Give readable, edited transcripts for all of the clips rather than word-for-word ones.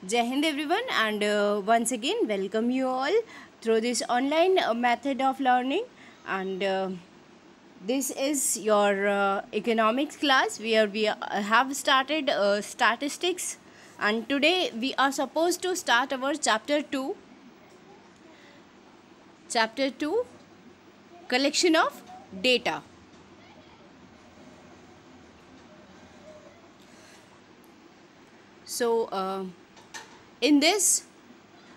Jai Hind everyone, and once again welcome you all through this online method of learning. And this is your economics class where we have started statistics, and today we are supposed to start our chapter 2, collection of data. So in this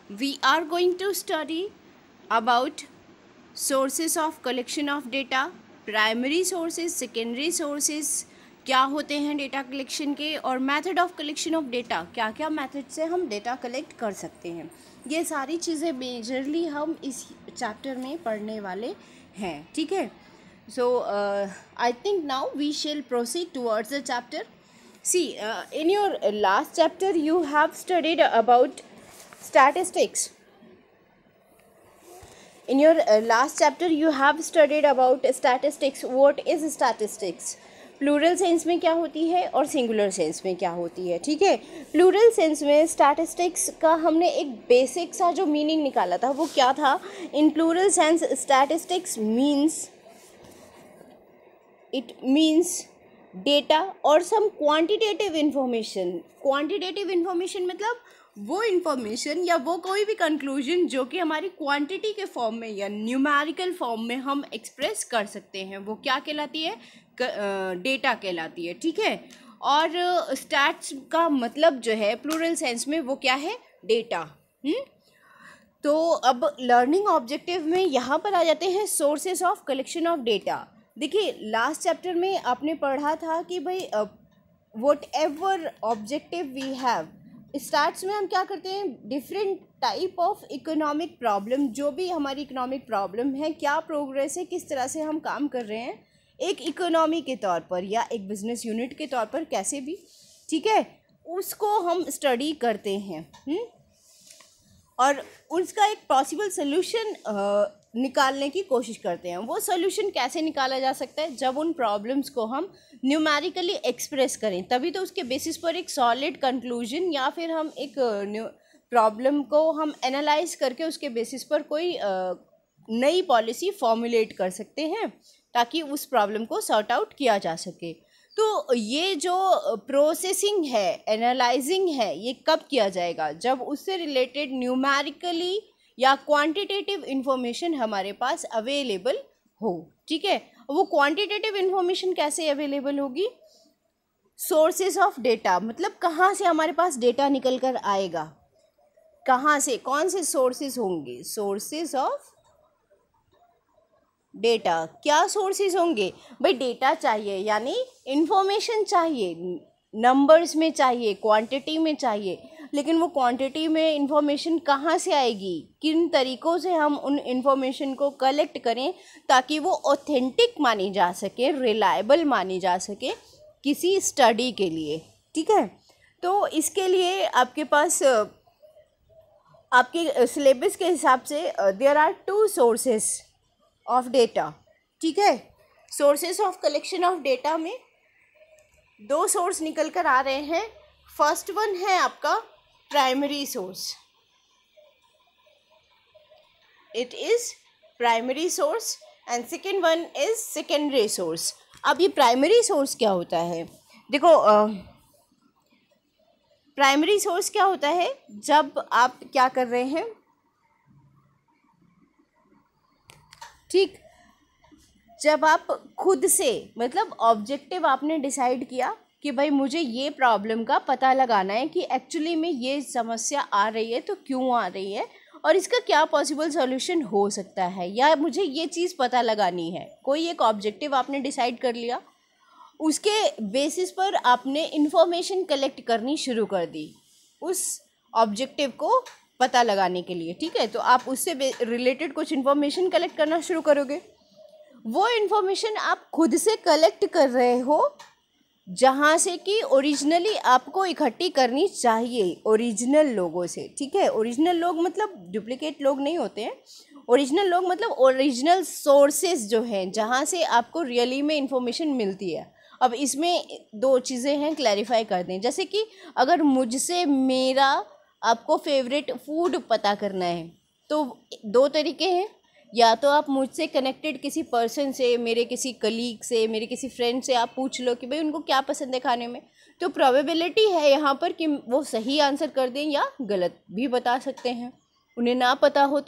we are going to study about sources of collection of data, primary sources, secondary sources क्या होते हैं data collection के, और method of collection of data, क्या क्या method से हम data collect कर सकते हैं। ये सारी चीज़ें मेजरली हम इस चैप्टर में पढ़ने वाले हैं, ठीक है। So I think now we shall proceed towards the chapter. See in your last chapter you have studied about statistics. In your last chapter you have studied about statistics. What is statistics? Plural sense में क्या होती है और singular sense में क्या होती है, ठीक है। प्लूरल सेंस में स्टैटिस्टिक्स का हमने एक बेसिक सा जो मीनिंग निकाला था वो क्या था। In plural sense statistics means data और some quantitative information. Quantitative information मतलब वो इन्फॉर्मेशन या वो कोई भी कंक्लूजन जो कि हमारी क्वांटिटी के फॉर्म में या न्यूमेरिकल फॉर्म में हम एक्सप्रेस कर सकते हैं, वो क्या कहलाती है, डेटा कहलाती है, ठीक है। और स्टैट्स का मतलब जो है प्लूरल सेंस में वो क्या है, डेटा। तो अब लर्निंग ऑब्जेक्टिव में यहाँ पर आ जाते हैं sources of collection of data. देखिए लास्ट चैप्टर में आपने पढ़ा था कि भाई whatever objective we have, stats में हम क्या करते हैं, different type of economic problem, जो भी हमारी इकोनॉमिक प्रॉब्लम है, क्या प्रोग्रेस है, किस तरह से हम काम कर रहे हैं एक इकोनॉमी के तौर पर या एक बिजनेस यूनिट के तौर पर, कैसे भी, ठीक है, उसको हम स्टडी करते हैं। और उसका एक पॉसिबल सोल्यूशन निकालने की कोशिश करते हैं। वो सोल्यूशन कैसे निकाला जा सकता है, जब उन प्रॉब्लम्स को हम न्यूमेरिकली एक्सप्रेस करें, तभी तो उसके बेसिस पर एक सॉलिड कंक्लूजन या फिर हम एक प्रॉब्लम को हम एनालाइज करके उसके बेसिस पर कोई नई पॉलिसी फॉर्मुलेट कर सकते हैं ताकि उस प्रॉब्लम को सॉर्ट आउट किया जा सके। तो ये जो प्रोसेसिंग है, एनालाइजिंग है, ये कब किया जाएगा, जब उससे रिलेटेड न्यूमेरिकली या क्वांटिटेटिव इन्फॉर्मेशन हमारे पास अवेलेबल हो, ठीक है। वो क्वांटिटेटिव इन्फॉर्मेशन कैसे अवेलेबल होगी, सोर्सेस ऑफ डेटा, मतलब कहाँ से हमारे पास डेटा निकल कर आएगा, कहाँ से, कौन से सोर्सेस होंगे, सोर्सेस ऑफ डेटा। क्या सोर्सेज होंगे भाई, डेटा चाहिए यानी इन्फॉर्मेशन चाहिए, नंबर्स में चाहिए, क्वांटिटी में चाहिए, लेकिन वो क्वांटिटी में इन्फॉर्मेशन कहाँ से आएगी, किन तरीक़ों से हम उन इन्फॉर्मेशन को कलेक्ट करें ताकि वो ऑथेंटिक मानी जा सके, रिलायबल मानी जा सके किसी स्टडी के लिए, ठीक है। तो इसके लिए आपके पास आपके सिलेबस के हिसाब से there are 2 sources of data, ठीक है। Sources of collection of data में 2 सोर्स निकल कर आ रहे हैं। फर्स्ट वन है आपका primary source, it is primary source, and second one is secondary source. अब ये प्राइमरी सोर्स क्या होता है, देखो प्राइमरी सोर्स क्या होता है, जब आप क्या कर रहे हैं, ठीक, जब आप खुद से, मतलब ऑब्जेक्टिव आपने डिसाइड किया कि भाई मुझे ये प्रॉब्लम का पता लगाना है कि एक्चुअली में ये समस्या आ रही है तो क्यों आ रही है और इसका क्या पॉसिबल सॉल्यूशन हो सकता है, या मुझे ये चीज़ पता लगानी है। कोई एक ऑब्जेक्टिव आपने डिसाइड कर लिया, उसके बेसिस पर आपने इन्फॉर्मेशन कलेक्ट करनी शुरू कर दी उस ऑब्जेक्टिव को पता लगाने के लिए, ठीक है। तो आप उससे रिलेटेड कुछ इन्फॉर्मेशन कलेक्ट करना शुरू करोगे। वो इन्फॉर्मेशन आप खुद से कलेक्ट कर रहे हो जहाँ से कि ओरिजिनली आपको इकट्ठी करनी चाहिए ओरिजिनल लोगों से, ठीक है। ओरिजिनल लोग मतलब डुप्लीकेट लोग नहीं होते हैं, ओरिजिनल लोग मतलब ओरिजिनल सोर्सेज जो हैं जहाँ से आपको रियली में इन्फॉर्मेशन मिलती है। अब इसमें 2 चीज़ें हैं, क्लैरिफाई कर दें। जैसे कि अगर मुझसे मेरा आपको फेवरेट फूड पता करना है, तो दो तरीके हैं, या तो आप मुझसे कनेक्टेड किसी पर्सन से, मेरे किसी कलीग से, मेरे किसी फ्रेंड से आप पूछ लो कि भाई उनको क्या पसंद है खाने में, तो प्रोबेबिलिटी है यहाँ पर कि वो सही आंसर कर दें या गलत भी बता सकते हैं। उन्हें ना पता हो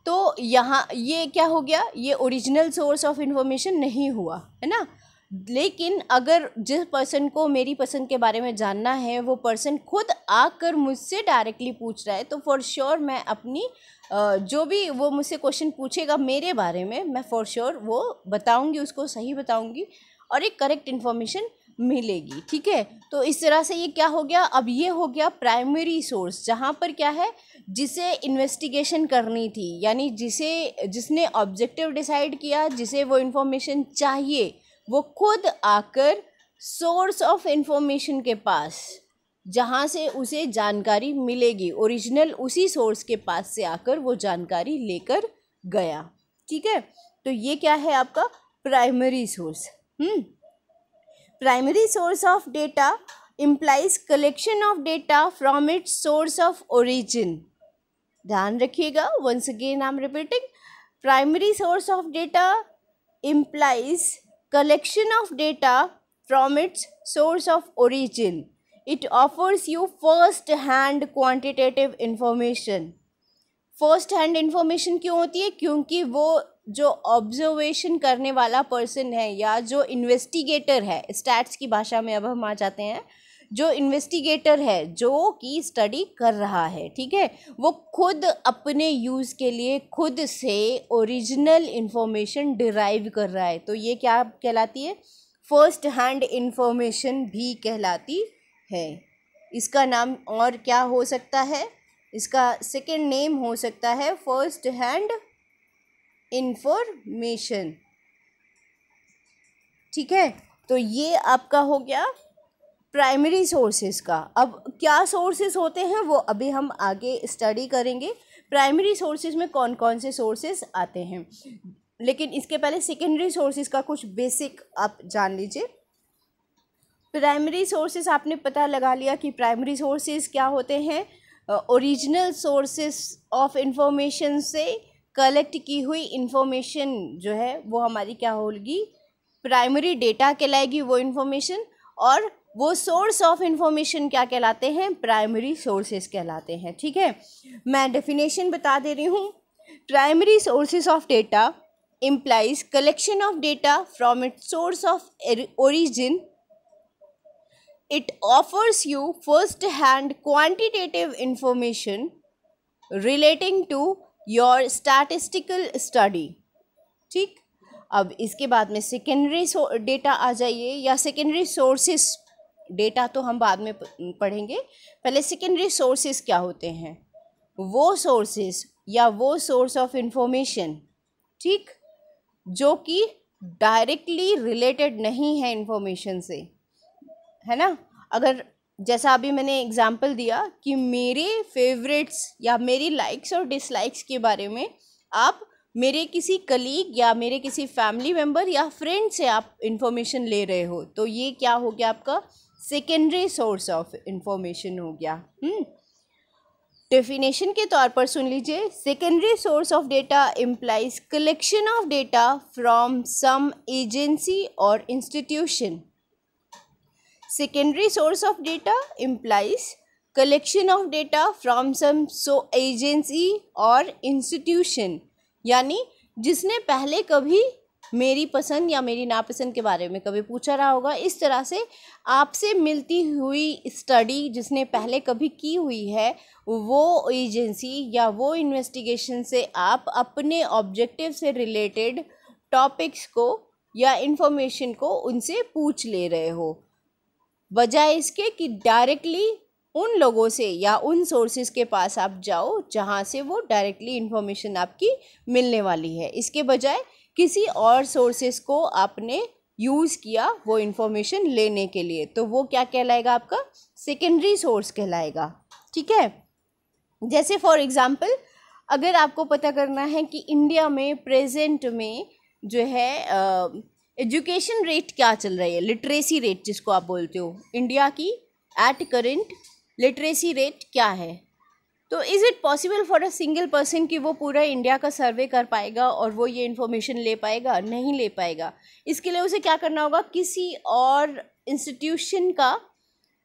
तो यहाँ ये क्या हो गया, ये ओरिजिनल सोर्स ऑफ इन्फॉर्मेशन नहीं हुआ, है ना। लेकिन अगर जिस पर्सन को मेरी पसंद के बारे में जानना है वो पर्सन खुद आकर मुझसे डायरेक्टली पूछ रहा है, तो फॉर श्योर मैं अपनी जो भी वो मुझसे क्वेश्चन पूछेगा मेरे बारे में, मैं फॉर श्योर वो बताऊंगी, उसको सही बताऊंगी और एक करेक्ट इन्फॉर्मेशन मिलेगी। ठीक है, तो इस तरह से ये क्या हो गया, अब ये हो गया प्राइमरी सोर्स, जहाँ पर क्या है, जिसे इन्वेस्टिगेशन करनी थी, यानी जिसने ऑब्जेक्टिव डिसाइड किया, जिसे वो इन्फॉर्मेशन चाहिए, वो खुद आकर सोर्स ऑफ इन्फॉर्मेशन के पास, जहाँ से उसे जानकारी मिलेगी, ओरिजिनल उसी सोर्स के पास से आकर वो जानकारी लेकर गया। ठीक है, तो ये क्या है आपका primary source. Primary source of data implies collection of data from its source of origin। ध्यान रखिएगा, once again I'm repeating, primary source of data implies collection of data from its source of origin। It offers you first hand quantitative information। First hand information क्यों होती है, क्योंकि वो जो observation करने वाला पर्सन है या जो इन्वेस्टिगेटर है, स्टैट्स की भाषा में अब हम आ जाते हैं, जो इन्वेस्टिगेटर है जो कि स्टडी कर रहा है, ठीक है, वो खुद अपने यूज़ के लिए खुद से ओरिजिनल इन्फॉर्मेशन डिराइव कर रहा है, तो ये क्या कहलाती है, फर्स्ट हैंड इन्फॉर्मेशन भी कहलाती है। इसका नाम और क्या हो सकता है, इसका सेकेंड नेम हो सकता है फर्स्ट हैंड इंफॉर्मेशन। ठीक है, तो ये आपका हो गया प्राइमरी सोर्सेज का। अब क्या सोर्सेज होते हैं वो अभी हम आगे स्टडी करेंगे, प्राइमरी सोर्सेज में कौन कौन से सोर्सेज आते हैं, लेकिन इसके पहले सेकेंडरी सोर्सेज का कुछ बेसिक आप जान लीजिए। प्राइमरी सोर्सेज आपने पता लगा लिया कि प्राइमरी सोर्सेज क्या होते हैं, ओरिजिनल सोर्सेस ऑफ इंफॉर्मेशन से कलेक्ट की हुई इंफॉर्मेशन जो है वो हमारी क्या होगी, प्राइमरी डेटा कहलाएगी वो इंफॉर्मेशन, और वो सोर्स ऑफ इंफॉर्मेशन क्या कहलाते हैं, प्राइमरी सोर्सेस कहलाते हैं। ठीक है, मैं डेफिनेशन बता दे रही हूँ। Primary sources of data implies collection of data from its source of origin। It offers you first hand quantitative information relating to your statistical study। ठीक, अब इसके बाद में सेकेंडरी डेटा आ जाइए, या सेकेंडरी सोर्सेस डेटा तो हम बाद में पढ़ेंगे, पहले सेकेंडरी सोर्सेस क्या होते हैं, वो सोर्सेस या वो सोर्स ऑफ इंफॉर्मेशन, ठीक, जो कि डायरेक्टली रिलेटेड नहीं है इंफॉर्मेशन से, है ना। अगर जैसा अभी मैंने एग्जांपल दिया कि मेरे फेवरेट्स या मेरी लाइक्स और डिसलाइक्स के बारे में आप मेरे किसी कलीग या मेरे किसी फैमिली मेम्बर या फ्रेंड से आप इंफॉर्मेशन ले रहे हो, तो ये क्या हो गया आपका सेकेंडरी सोर्स ऑफ इंफॉर्मेशन हो गया। डेफिनेशन के तौर पर सुन लीजिए, secondary source of data implies collection of data from some agency और institution. Secondary source of data implies collection of data from some agency और इंस्टीट्यूशन, यानी जिसने पहले कभी मेरी पसंद या मेरी नापसंद के बारे में कभी पूछा रहा होगा, इस तरह से आपसे मिलती हुई स्टडी जिसने पहले कभी की हुई है, वो एजेंसी या वो इन्वेस्टिगेशन से आप अपने ऑब्जेक्टिव से रिलेटेड टॉपिक्स को या इन्फॉर्मेशन को उनसे पूछ ले रहे हो, बजाय इसके कि डायरेक्टली उन लोगों से या उन सोर्सेज के पास आप जाओ जहाँ से वो डायरेक्टली इन्फॉर्मेशन आपकी मिलने वाली है। इसके बजाय किसी और सोर्सेज को आपने यूज़ किया वो इन्फॉर्मेशन लेने के लिए, तो वो क्या कहलाएगा, आपका सेकेंडरी सोर्स कहलाएगा। ठीक है, जैसे फॉर एग्ज़ाम्पल अगर आपको पता करना है कि इंडिया में प्रेजेंट में जो है एजुकेशन रेट क्या चल रही है, लिटरेसी रेट जिसको आप बोलते हो, इंडिया की एट करेंट लिटरेसी रेट क्या है। तो is it possible for a single person कि वो पूरा इंडिया का सर्वे कर पाएगा और वो ये इन्फॉर्मेशन ले पाएगा? नहीं ले पाएगा। इसके लिए उसे क्या करना होगा, किसी और इंस्टीट्यूशन का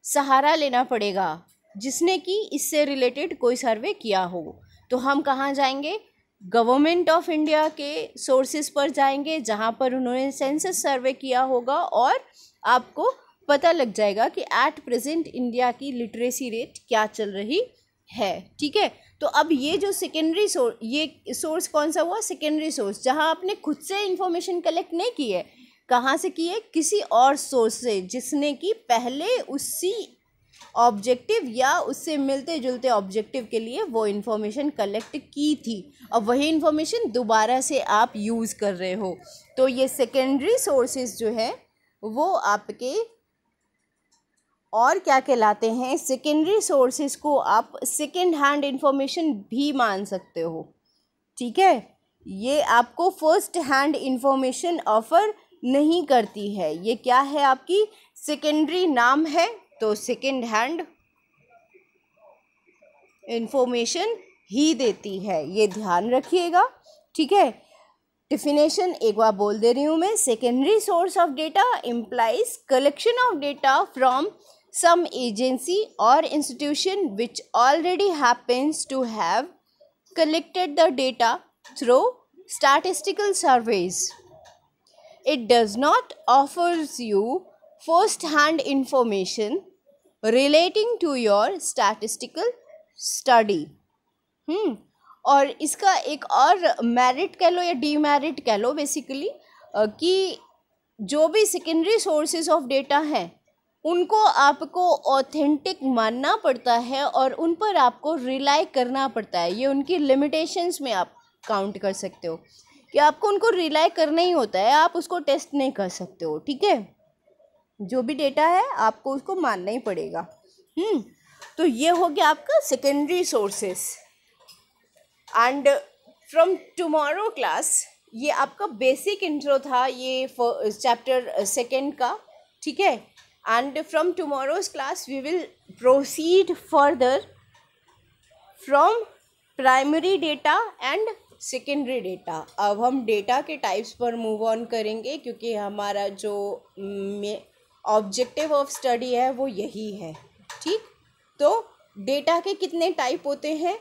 सहारा लेना पड़ेगा जिसने कि इससे रिलेटेड कोई सर्वे किया हो। तो हम कहाँ जाएंगे, गवर्नमेंट ऑफ इंडिया के सोर्सेज पर जाएंगे जहाँ पर उन्होंने सेंसस सर्वे किया होगा और आपको पता लग जाएगा कि एट प्रेजेंट इंडिया की लिटरेसी रेट क्या चल रही है। ठीक है, तो अब ये जो सेकेंडरी सोर्स, ये सोर्स कौन सा हुआ, सेकेंडरी सोर्स, जहाँ आपने खुद से इंफॉर्मेशन कलेक्ट नहीं की है। कहाँ से की है, किसी और सोर्स से जिसने कि पहले उसी ऑब्जेक्टिव या उससे मिलते जुलते ऑब्जेक्टिव के लिए वो इन्फॉर्मेशन कलेक्ट की थी, और वही इन्फॉर्मेशन दोबारा से आप यूज़ कर रहे हो। तो ये सेकेंडरी सोर्सेज जो है वो आपके और क्या कहलाते हैं, सेकेंडरी सोर्सेज को आप सेकेंड हैंड इंफॉर्मेशन भी मान सकते हो। ठीक है, ये आपको फर्स्ट हैंड इंफॉर्मेशन ऑफर नहीं करती है। ये क्या है, आपकी सेकेंडरी नाम है, तो सेकेंड हैंड इंफॉर्मेशन ही देती है, ये ध्यान रखिएगा। ठीक है, डिफिनेशन एक बार बोल दे रही हूँ मैं। Secondary source of data implies collection of data from some agency or institution which already happens to have collected the data through statistical surveys. It does not offers you first-hand information relating to your statistical study. और इसका एक और merit कह लो या demerit कह लो basically, कि जो भी सेकेंडरी सोर्सेज ऑफ डेटा हैं उनको आपको ऑथेंटिक मानना पड़ता है और उन पर आपको रिलाई करना पड़ता है। ये उनकी लिमिटेशंस में आप काउंट कर सकते हो कि आपको उनको रिलाई करना ही होता है, आप उसको टेस्ट नहीं कर सकते हो। ठीक है, जो भी डेटा है आपको उसको मानना ही पड़ेगा। तो ये हो गया आपका secondary sources. And from tomorrow class, ये आपका बेसिक इंट्रो था ये चैप्टर 2 का। ठीक है, and from tomorrow's class we will proceed further from primary data and secondary data। अब हम डेटा के टाइप्स पर मूव ऑन करेंगे क्योंकि हमारा जो ऑब्जेक्टिव ऑफ स्टडी है वो यही है। ठीक, तो डेटा के कितने टाइप होते हैं,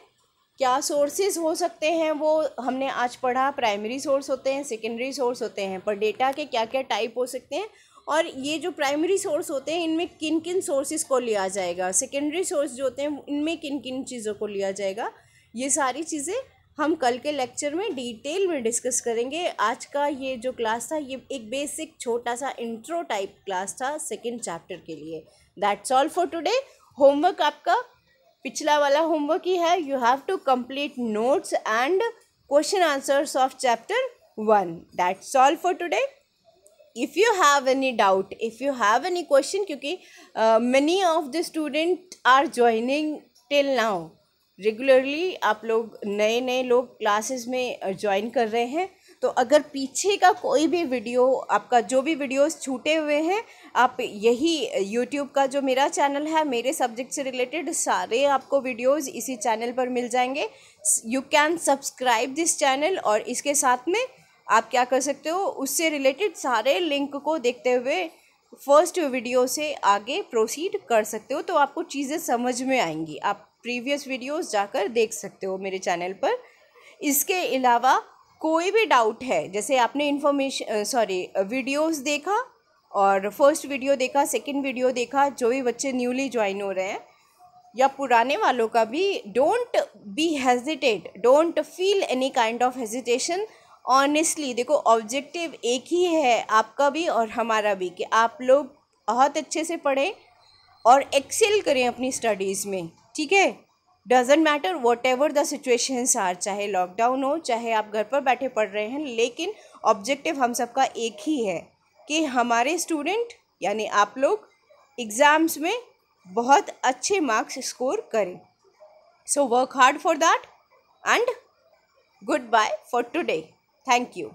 क्या सोर्सेज हो सकते हैं, वो हमने आज पढ़ा। प्राइमरी सोर्स होते हैं, सेकेंडरी सोर्स होते हैं, पर डेटा के क्या क्या टाइप हो सकते हैं और ये जो प्राइमरी सोर्स होते हैं इनमें किन किन सोर्सेज को लिया जाएगा, सेकेंडरी सोर्स जो होते हैं इनमें किन किन चीज़ों को लिया जाएगा, ये सारी चीज़ें हम कल के लेक्चर में डिटेल में डिस्कस करेंगे। आज का ये जो क्लास था ये एक बेसिक छोटा सा इंट्रो टाइप क्लास था 2nd चैप्टर के लिए। That's all for today. Homework आपका पिछला वाला होमवर्क ही है। You have to complete notes and question answers of chapter 1। That's all for today. If you have any doubt, if you have any question, क्योंकि many of the student are joining till now, regularly आप लोग नए लोग classes में join कर रहे हैं, तो अगर पीछे का कोई भी वीडियो आपका, जो भी वीडियोस छूटे हुए हैं, आप यही यूट्यूब का जो मेरा चैनल है, मेरे सब्जेक्ट से रिलेटेड सारे आपको वीडियोस इसी चैनल पर मिल जाएंगे। You can subscribe this channel और इसके साथ में आप क्या कर सकते हो, उससे रिलेटेड सारे लिंक को देखते हुए फर्स्ट वीडियो से आगे प्रोसीड कर सकते हो, तो आपको चीज़ें समझ में आएंगी। आप प्रीवियस वीडियोस जाकर देख सकते हो मेरे चैनल पर। इसके अलावा कोई भी डाउट है, जैसे आपने वीडियोस देखा और फर्स्ट वीडियो देखा, सेकंड वीडियो देखा, जो भी बच्चे न्यूली ज्वाइन हो रहे हैं या पुराने वालों का भी, don't be hesitate, don't feel any kind of hesitation. Honestly देखो, ऑब्जेक्टिव एक ही है आपका भी और हमारा भी, कि आप लोग बहुत अच्छे से पढ़ें और एक्सेल करें अपनी स्टडीज़ में। ठीक है, doesn't matter whatever the situations are, चाहे लॉकडाउन हो, चाहे आप घर पर बैठे पढ़ रहे हैं, लेकिन ऑब्जेक्टिव हम सबका एक ही है कि हमारे स्टूडेंट यानी आप लोग एग्ज़ाम्स में बहुत अच्छे मार्क्स स्कोर करें। So work hard for that and goodbye for today. Thank you.